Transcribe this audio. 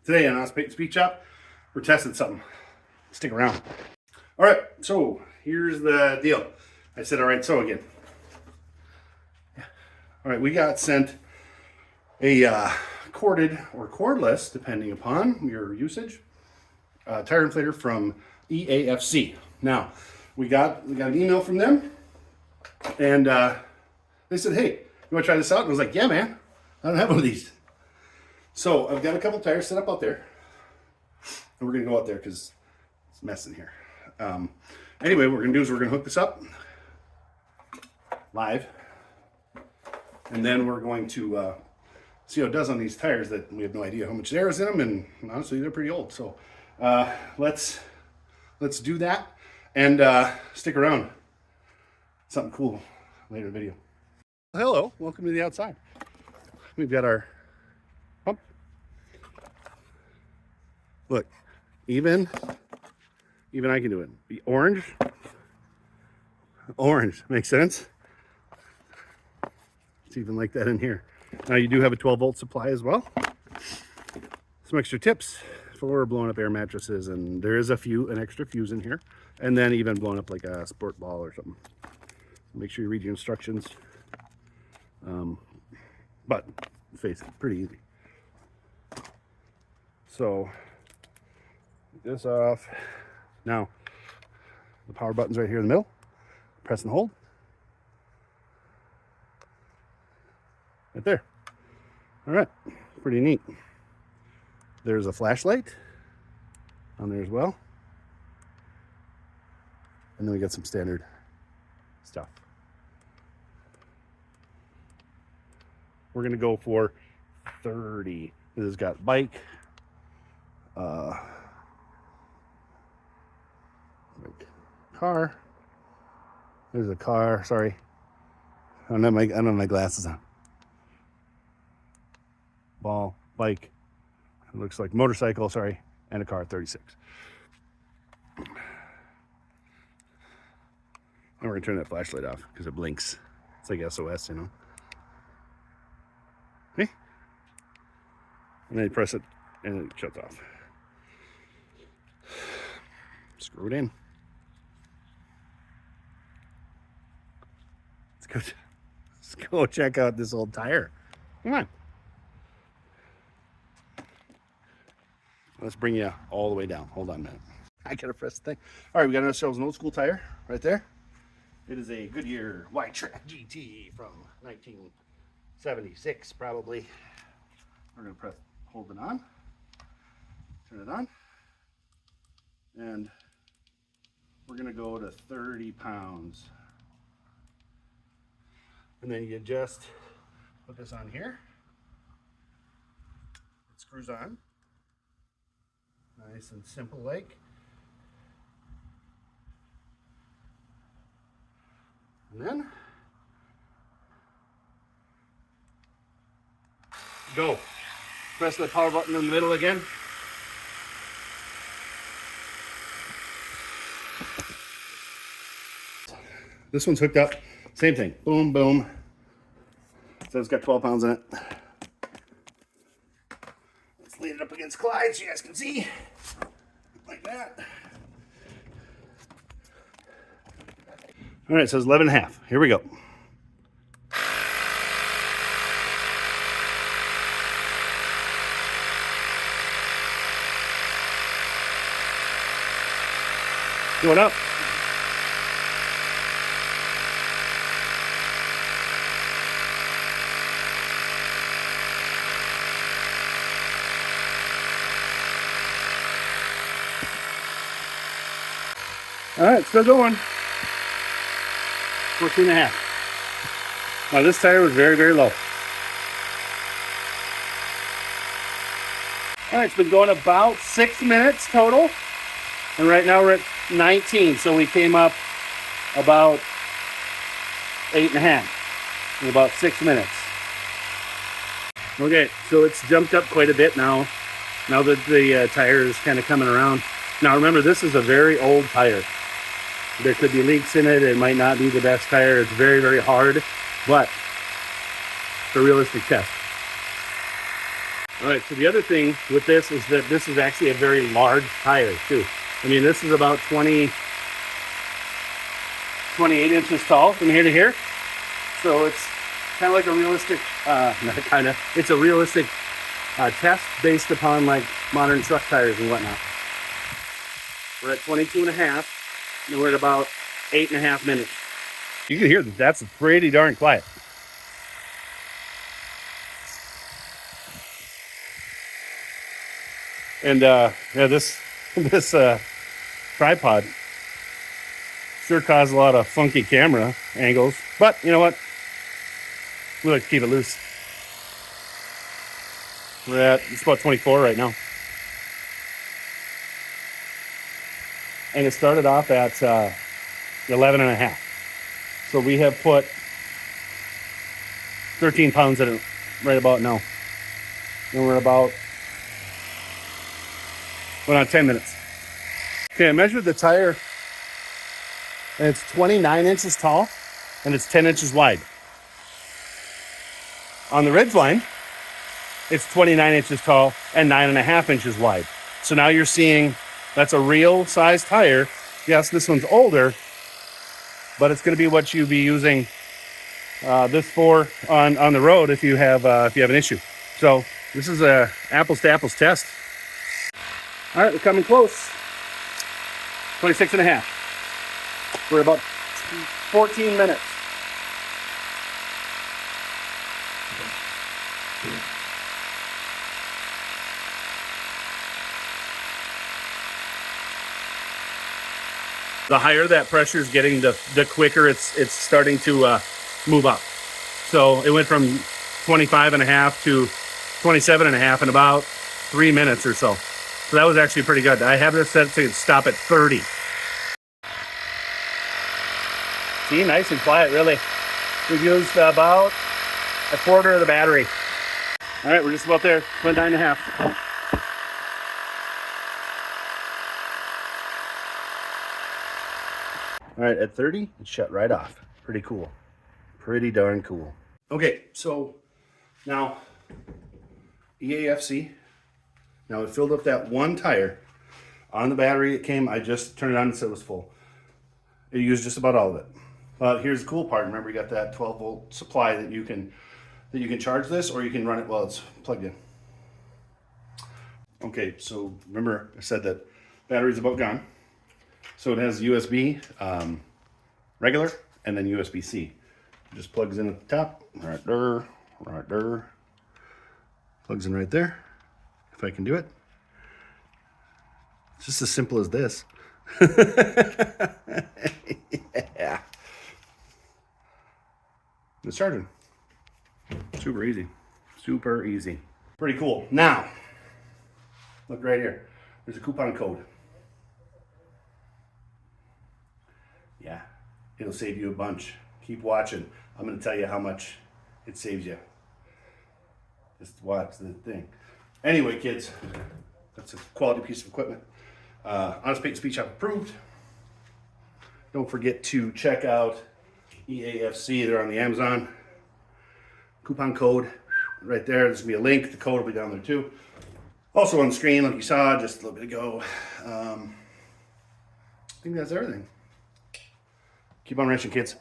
Today on Oktane Speed Shop, we're testing something. Stick around. All right, so here's the deal. I said, all right, so again. All right, we got sent a corded or cordless, depending upon your usage, tire inflator from EAFC. Now, we got an email from them, and they said, hey, you want to try this out? And I was like, yeah, man, I don't have one of these. So I've got a couple tires set up out there, and we're going to go out there because it's a mess in here. Anyway, what we're going to do is we're going to hook this up live, and then we're going to see how it does on these tires that we have no idea how much air is in them, and honestly, they're pretty old. So let's do that, and stick around. Something cool later in the video. Hello, welcome to the outside. We've got our pump. Look, even I can do it. The orange makes sense. It's even like that in here. Now you do have a 12-volt supply as well. Some extra tips for blowing up air mattresses, and there is an extra fuse in here, and then even blowing up like a sport ball or something. Make sure you read your instructions. But face it, pretty easy. So take this off. Now the power button's right here in the middle. Press and hold. Right there. All right, pretty neat. There's a flashlight on there as well. And then we got some standard stuff. We're gonna go for 30. This has got bike, car. There's a car. Sorry, I don't have my glasses on. Ball, bike. It looks like motorcycle. Sorry, and a car. 36. And we're gonna turn that flashlight off because it blinks. It's like SOS, you know. Okay. And then you press it and it shuts off. Screw it in. Let's go check out this old tire. Come on. Let's bring you all the way down. Hold on a minute. I gotta press the thing. All right, we got ourselves an old school tire right there. It is a Goodyear Y-Track GT from 1976, probably. We're gonna hold it on, turn it on, and we're gonna go to 30 pounds. And then you just put this on here. It screws on. Nice and simple like. And then go. Press the power button in the middle again. This one's hooked up. Same thing. Boom, boom. So it's got 12 pounds in it. Let's lean it up against Clyde so you guys can see. Like that. All right, so it's 11.5. Here we go. Going up. All right, still going. 14.5. Now this tire was very, very low. All right, it's been going about 6 minutes total. And right now we're at 19. So we came up about 8.5 in about 6 minutes. Okay, so it's jumped up quite a bit now. Now that the tire is kind of coming around. Now remember, this is a very old tire. There could be leaks in it. It might not be the best tire. It's very, very hard, but it's a realistic test. All right, so the other thing with this is that this is actually a very large tire too. I mean, this is about 28 inches tall from here to here. So it's kind of like a realistic, it's a realistic test based upon like modern truck tires and whatnot. We're at 22 and a half, and we're at about 8.5 minutes. You can hear that that's pretty darn quiet. And yeah, this tripod sure caused a lot of funky camera angles, but you know what? We like to keep it loose. We're at, it's about 24 right now. And it started off at 11 and a half. So we have put 13 pounds in it right about now. And we're on 10 minutes. Okay, I measured the tire and it's 29 inches tall and it's 10 inches wide. On the ridge line, it's 29 inches tall and 9.5 inches wide. So now you're seeing that's a real size tire. Yes, this one's older, but it's going to be what you'd be using this for on the road if you have an issue. So this is a apples to apples test. All right, we're coming close. 26 and a half. We're about 14 minutes. The higher that pressure is getting, the quicker it's starting to move up. So it went from 25 and a half to 27 and a half in about 3 minutes or so. So that was actually pretty good. I have this set to stop at 30. See, nice and quiet, really. We've used about a quarter of the battery. All right, we're just about there, 29 and a half. All right, at 30, it shut right off. Pretty cool. Pretty darn cool. Okay, so now EAFC. Now it filled up that one tire on the battery. It came, I just turned it on and said it was full. It used just about all of it. But here's the cool part. Remember, you got that 12-volt supply that you can charge this, or you can run it while it's plugged in. Okay, so remember I said that battery's about gone. So it has USB, regular, and then USB-C. It just plugs in at the top, right there. Plugs in right there, if I can do it. It's just as simple as this. Yeah. It's charging. Super easy. Super easy. Pretty cool. Now, look right here. There's a coupon code. Yeah, it'll save you a bunch. Keep watching. I'm going to tell you how much it saves you. Just watch the thing. Anyway, kids, that's a quality piece of equipment. Honest Paint Speed Shop approved. Don't forget to check out EAFC. They're on the Amazon. Coupon code right there. There's going to be a link. The code will be down there too. Also on the screen, like you saw just a little bit ago. I think that's everything. Keep on wrenching, kids.